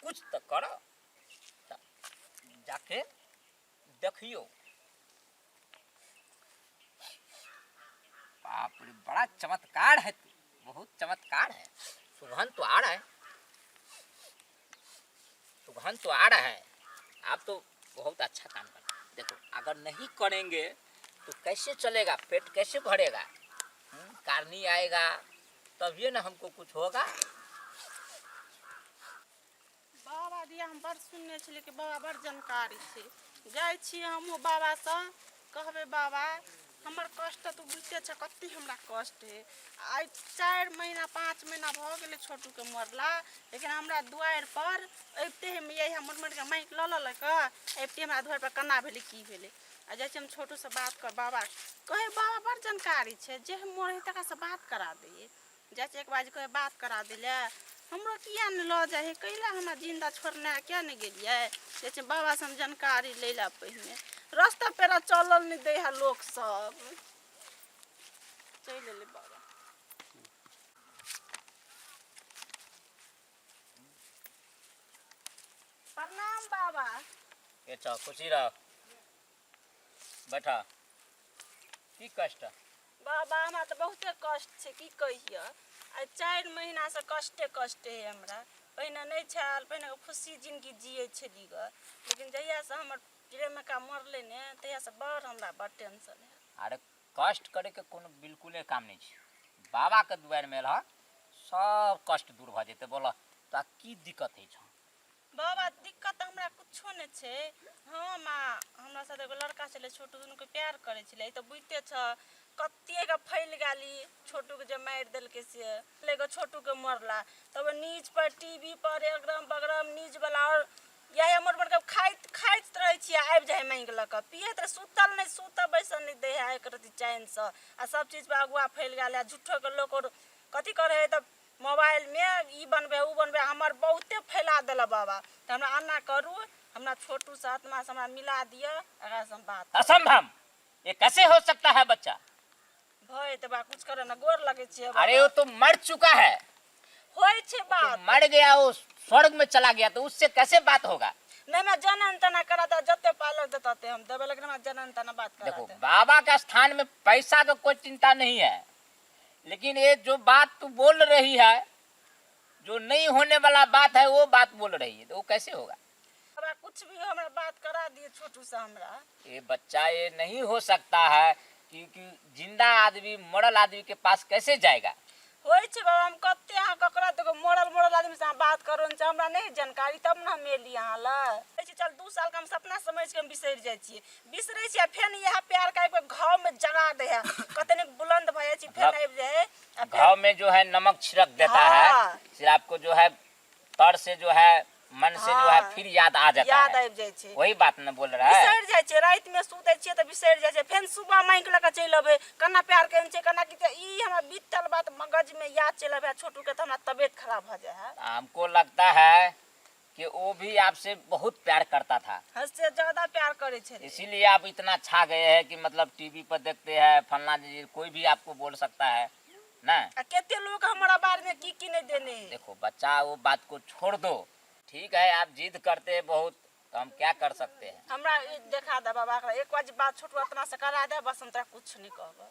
कुछ तो करो, जाके देखियो। बाप रे, बड़ा चमत्कार है तू, बहुत चमत्कार है। सुगंध तो आ रहा है, सुगंध तो आ रहा है। आप तो बहुत अच्छा काम कर रहे हैं। देखो अगर नहीं करेंगे तो कैसे चलेगा, पेट कैसे भरेगा? कारनी आएगा तभी ना हमको कुछ होगा। बाबा दिया हम बड़ सुनने छलिए कि बाबा बड़ जानकारी छै। जाइ छी हमहूँ बाबा से कहबे बाबा हमर कष्ट तू बुझते छ कते हमरा कष्ट है। आई 4 महीना 5 महीना भ गेले छोटू के मरला, लेकिन हमरा दुआर पर अबते हम यही हमर मर के माइक ल ल के अबते हमरा दुआर पर कना भेले की भेले। आ जाइ छी हम छोटू से बात कर बाबा कहे बाबा बड़ जानकारी छै, जे हम मोर तका से बात करा दे। जाइ छी एक बार कहे बात करा दिले, हमरो किया न ल जाए है, कैला हमरा जिंदा छोड़ना क्या न गेलिए। जैसे बाबा से हम जानकारी ले ला पहिने, रास्ता पेरा चलल नहीं दे है लोग सब। चल ले बाबा। प्रणाम बाबा। अच्छा खुशी रह, बैठा। की कष्ट? बाबा हमरा तो बहुते कष्ट छै, की कहिए। आई 4 महीना से कष्टे कष्टे है हमरा। पहिने नहीं छल, पहिने खुशी जिंदगी जिए छली ग, लेकिन जहिया से हमर प्रेमिका मरले ने तहिया से बड़ हमरा बड़ टेंशन है। अरे कष्ट करे के कोनो बिल्कुले काम नहीं छै। बाबा के दुआर में रह, सब कष्ट दूर भ जेते। बोला तो की दिक्कत है? बाबा दिक्कत हमरा कुछो नहीं छै। हाँ माँ, हमरा साथ एगो लड़का छले छोटू, दुनू के प्यार करे छले। तो बुझते छ कत्ते के फैल गाली छोटू के जे मार देल के से लेगो छोटू के मरला। तब न्यूज पर टीवी पर अगरम बगरम न्यूज वाला और यही हमर बड़ खाइत खाइत रहे छी, आबि जाए मांग लक पिए त सुतल नहीं सुत बैसल नहीं दे है एक रति चैन से। आ सब चीज पर अगुआ फैल गया झूठो के लोग और कथी करे है। तब मोबाइल में ई बनबे उ बनबे हमर बहुते फैला दिल बाबा। तो हमरा अन्ना करू, हमरा छोटू से आत्मा से हमरा मिला दिया, अगर से हम बात असंभव, ये कैसे हो सकता है? बच्चा भय तो बा कुछ करे ना, गोर लगे छी। अरे वो तो मर चुका है, होय छे बात तो मर गया, वो स्वर्ग में चला गया, तो उससे कैसे बात होगा? नहीं मैं जनन तना करा था, जते पालक देते हम देवे, लेकिन मैं जनन तना बात करा। देखो बाबा के स्थान में पैसा का कोई चिंता नहीं है, लेकिन ये जो बात तू बोल रही है, जो नहीं होने वाला बात है, वो बात बोल रही है, तो वो कैसे होगा? बाबा कुछ भी हमरा बात करा दिए छोटू से हमरा। ये बच्चा, ये नहीं हो सकता है, क्योंकि जिंदा आदमी मरल आदमी के पास कैसे जाएगा? होय छे बाबा, हम कत्ते यहाँ ककरा तो मरल आदमी से बात करो न हमरा नहीं जानकारी, तब ना हम एली यहाँ ला। चल 2 साल का हम सपना समझ के हम बिसर जाए छी, बिसरे छी फेन यहाँ प्यार का एक घाव में जगा दे है, कतने बुलंद भए छी फेन आबि जाए। घाव में जो है नमक छिड़क देता है, फिर आपको जो है तर से जो है मन से जो है फिर याद आ जाता है, याद आबि जाए छे। वही बात न बोल रहा है। बिसर जाए छे, रात में सुते छिए त बिसर जाए छे, फेन सुबह माइक लगा चल अबे कन्ना प्यार केन छे कन्ना की ई हमरा बीतल बात मगज में याद चल अबे। छोटू के त हमरा तबीयत खराब भ जाए है। हमको लगता है कि वो भी आपसे बहुत प्यार करता था, हद से ज्यादा प्यार करे छे, इसीलिए आप इतना छा गए हैं कि मतलब टीवी पर देखते हैं फलना जी, कोई भी आपको बोल सकता है ना। केते लोग हमारा बारे में की नहीं देने। देखो बच्चा, वो बात को छोड़ दो, ठीक है? आप जिद करते हैं बहुत, तो हम क्या कर सकते हैं? हमरा देखा दे बाबा, एक बार बात छोटू इतना से करा दे, बस हम तोरा कुछ नहीं कहब।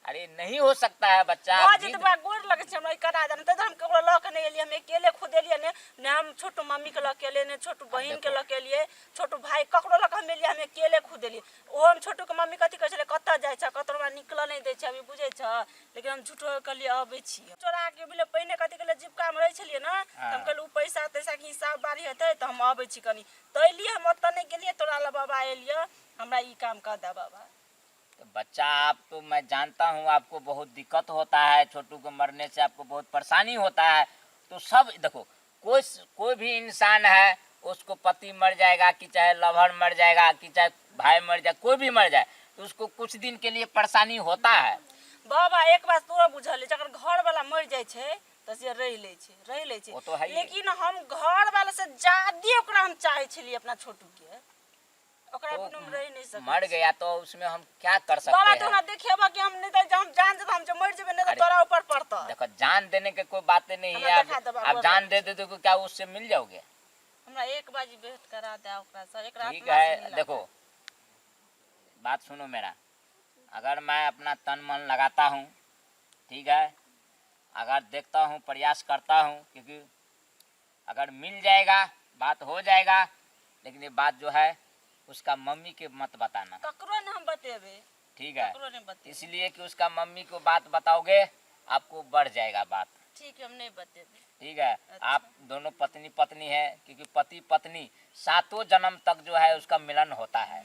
अरे नहीं हो सकता है बच्चा, बा गोर लगे छे हमरा करा दे, त हम केकरो ल के नहीं एलिए, हम अकेले खुद एलिए ने हम छोटू मम्मी के ल के एलिए, ने छोटू बहिन के ल के एलिए, छोटू भाई ककरो ल के हम एलिए, हम अकेले खुद एलिए। ओ हम छोटू के मम्मी कथि कहै छले कत जाय छ, कतरो हमरा निकल नहीं दे छ, अभी बुझे छ, लेकिन हम झूठो के लिए आबै छी। चोरा के बिले पहिने कथि कहले जीविका में रह छलिए ना, हम कहलु पैसा तैसा के हिसाब बारी हेतै त हम आबै छी कनी, त एलिए हम ओत नहीं गेलिए, तोरा ल बाबा एलिए, हमरा ई काम कर दे बाबा। तो बच्चा, आप तो मैं जानता हूँ आपको बहुत दिक्कत होता है, छोटू को मरने से आपको बहुत परेशानी होता है। तो सब देखो, कोई भी इंसान है, उसको पति मर जाएगा कि चाहे लवर मर जाएगा कि चाहे भाई मर जाए, कोई भी मर जाए, तो उसको कुछ दिन के लिए परेशानी होता है। बाबा एक बात तोरा बुझल जकर घर वाला मर जाए छे त से रह ले छे, तो है, लेकिन हम घर वाला से ज्यादा ओकरा हम चाहे छलिए अपना छोटू के, ओकरा बिना हम रह नहीं सकते। मर गया तो उसमें हम क्या कर सकते बाबा हैं? तो ना देखेबा कि हम नहीं तो हम जान जे हम मर जेबे, नहीं तो तोरा ऊपर पड़ता। देखो जान देने के कोई बातें नहीं है, आप जान दे दे तो क्या उससे मिल जाओगे? हमरा 1 बजे भेंट करा दे ओकरा से, एकरा ठीक आत्मा से है, मिला देखो बात सुनो मेरा। अगर मैं अपना तन मन लगाता हूँ, ठीक है, अगर देखता हूँ, प्रयास करता हूँ, क्योंकि अगर मिल जाएगा बात हो जाएगा, लेकिन ये बात जो है उसका मम्मी के मत बताना, ककरो न हम बतेबे, ठीक है, ककरो नहीं बतेबे। इसलिए कि उसका मम्मी को बात बताओगे आपको बढ़ जाएगा बात, ठीक है, हम नहीं बतेबे। ठीक है। अच्छा। आप दोनों पत्नी पत्नी है, क्योंकि पति पत्नी 7 जन्म तक जो है उसका मिलन होता है।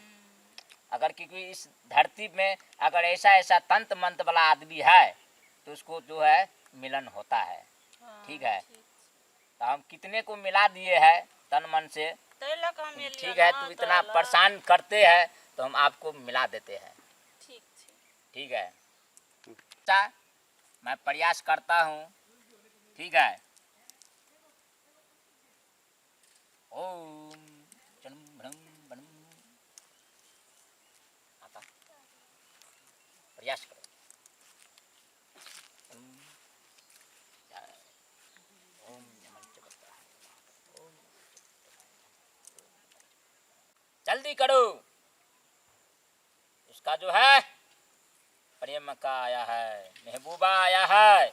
अगर क्योंकि इस धरती में अगर ऐसा ऐसा तंत्र मंत्र वाला आदमी है तो उसको जो है मिलन होता है, हाँ, ठीक है। ठीक। तो हम कितने को मिला दिए हैं तन मन से, तैलक हम ये ठीक लिया है। ना, तो इतना तैलक। परेशान करते हैं तो हम आपको मिला देते हैं, ठीक। ठीक है। अच्छा, मैं प्रयास करता हूँ, ठीक है। ओम चलम भ्रम बनम, आता प्रयास करो। ओम नमः शिवाय। ओम जल्दी करो, उसका जो है प्रेम का आया है, महबूबा आया है,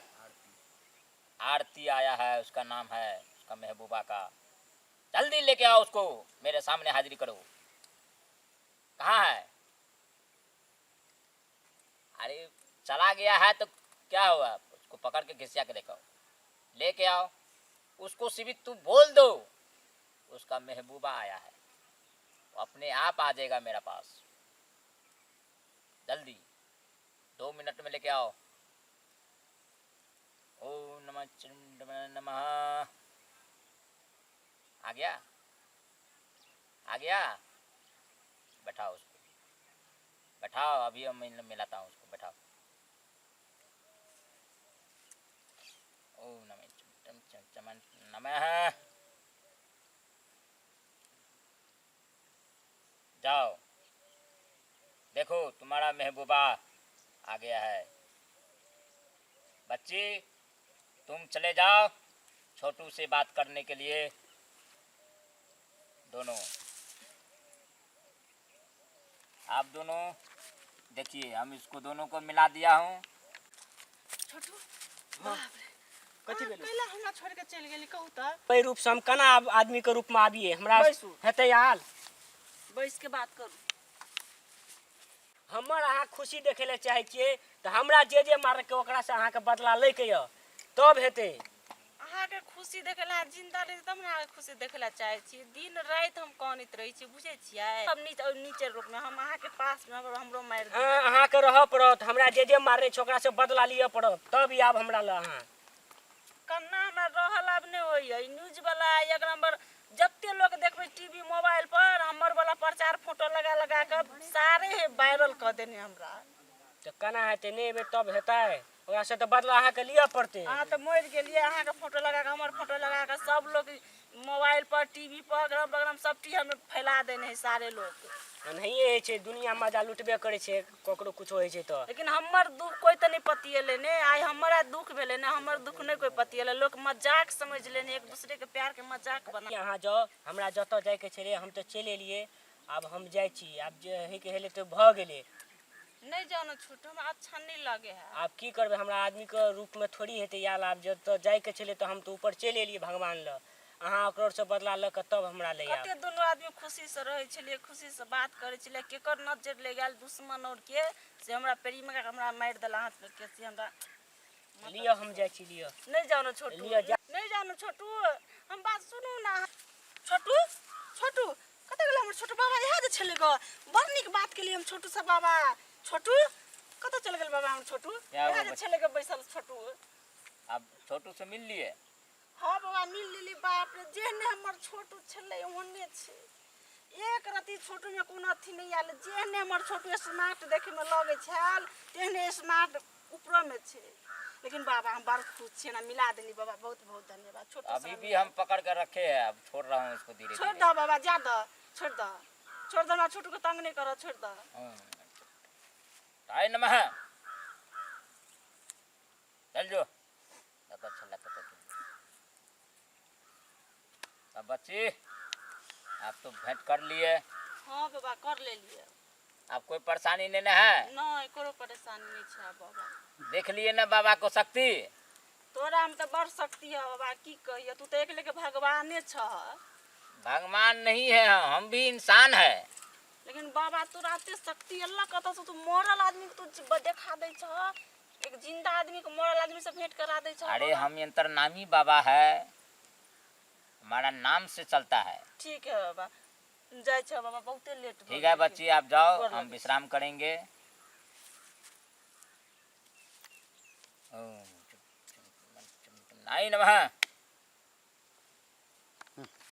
आरती आया है, उसका नाम है उसका महबूबा का। जल्दी लेके आओ उसको, मेरे सामने हाजिरी करो। कहाँ है? अरे चला गया है तो क्या हुआ, उसको पकड़ के घिसिया के देखो, लेके आओ उसको। सिर्फ तू बोल दो उसका महबूबा आया है, वो अपने आप आ जाएगा मेरे पास। जल्दी 2 मिनट में लेके आओ। ओम नमः चिंतन नमः। आ गया, आ गया, बैठाओ उसको, बैठाओ, अभी हम मिलाता हूँ उसको, बैठाओ। ओम नमः चिंतन नमः। जाओ देखो तुम्हारा महबूबा आ गया है। बच्ची तुम चले जाओ छोटू से बात करने के लिए। दोनों आप दोनों देखिए, हम इसको दोनों को मिला दिया हूँ। छोटू हाँ, बाप रे, कथी अहाँ भेलै? कैला हमरा छोड़ के चल गेली, कहू त। पै रूप से हम केना आदमी के रूप में आबिए, हमरा बैसू। हेतै हाल। बैस के बात करू। हमर अहाँ खुशी देखे ले चाहे छियै तो हमरा जे जे मार के ओकरा से अहाँ के बदला ले के य तब हेतै। अहाँ के खुशी देखेला जिंदा रही तब ना खुशी देखेला चाहे छी। दिन रात हम कानित रही छी, बुझे छियै। सब नीचे रूप में हम अहाँ के पास में हमरो मार दी। हाँ, अहाँ के रह पड़त, हमरा जे जे मारे छै ओकरा से बदला लिया पड़त, तब ई आब हमरा ल अहाँ। कन्ना हमरा रहल अब नहीं होइए। न्यूज वाला एक नंबर जत्ते लोग देखबे टीवी मोबाइल पर हमर वाला प्रचार फोटो लगा लगा के सारे वायरल कर देने हमरा। तो केना हेतै, नहीं एबै तब हेतै, ओकरा से तो बदला अहाँ के लिया पड़तै। अहाँ तो मर गेलिए, अहाँ के फोटो लगा के हमर फोटो लगा के सब लोग मोबाइल पर टीवी पर अगरम बगरम सब टी में फैला देने हैं सारे लोग। नहीं है छै, दुनिया मजा लुटबे करे छै, ककरो कुछ होय छै तो। लेकिन हमर दुख कोई तो नहीं पतिएले ने, आइ हमारा दुख भेले ने, हमर दुख नहीं कोई पतिएले। लोग मजाक समझ लेने, एक दूसरे के प्यार के मजाक बना। यहाँ जाओ, हमरा जतऽ जाय के छलै हम तो चलि एलियै, आब हम जाइ छी, आब जे है के हेले तो भ गेलै। नहीं जानो छोटू, हमरा अच्छा नहीं लगे है। आब की करबै, हमरा आदमी के रूप में थोड़ी हेतै याल। आब जतऽ जाय के छलै तो हम तो ऊपर चलि एलियै भगवान ल, अहाँ ओकरो से बदला ल के तब हमरा ले आब। कते दोनों आदमी खुशी से रहे छलिए, खुशी से बात करे छलिए, केकर नजर ले गेल दुश्मन और के से हमरा पेरी में हमरा मार देला हाथ में के से हमरा। लियो हम जाइ छी, लियो। नहीं जानो छोटू, लियो जा। नहीं जानो छोटू, हम बात सुनू ना। छोटू छोटू कते गेल हमर छोटू बाबा, यहाँ जे छले गो बड़ नीक बात के लिए हम छोटू से बाबा। छोटू कते चल गेल बाबा हमर छोटू, यहाँ जे छले गो बैसल छोटू। आप छोटू से मिल लिए? हाँ बाबा मिल लेली। बाप रे, जेहने हमर छोटू छले ओहने छे। एक रति छोटू में कोनो अथी नहीं आले, जेहने हमर छोटू स्मार्ट देखे में लगे छल तेहने स्मार्ट ऊपर में छे। लेकिन बाबा हम बड़ खुश छे ना, मिला देनी बाबा, बहुत बहुत धन्यवाद। छोटू अभी भी हम पकड़ कर रखे हैं, अब छोड़ रहा हूँ इसको धीरे छोड़ धीरे। दो बाबा, जा दो, छोड़ दो, छोड़ दो ना, छोटू को तंग नहीं करो, छोड़ दो। हाय नमः, चल जो, ज्यादा अच्छा लगता है। अब बच्ची आप तो भेंट कर लिए, हाँ बाबा कर ले लिए। आप कोई परेशानी नहीं ना है? नहीं कोनो परेशानी नहीं है बाबा। देख लिए ना बाबा को शक्ति? तोरा में तो बड़ शक्ति है बाबा, की कहिए, तू तो एक लेके भगवाने छ। भगवान नहीं है, हम भी इंसान है। लेकिन बाबा तोरा एते शक्ति अल्लाह कतऽ से, तू मरल आदमी के तू देखा दै छ, एक जिंदा आदमी को मरल आदमी से भेंट करा दै छ। अरे बाबा। हम अंतर्नामी बाबा है, हमारा नाम से चलता है। ठीक है बाबा, जाए छ बाबा, बहुते लेट ठीक है बच्ची, आप जाओ, गोर हम लगे। विश्राम करेंगे। ओम नहीं नमः।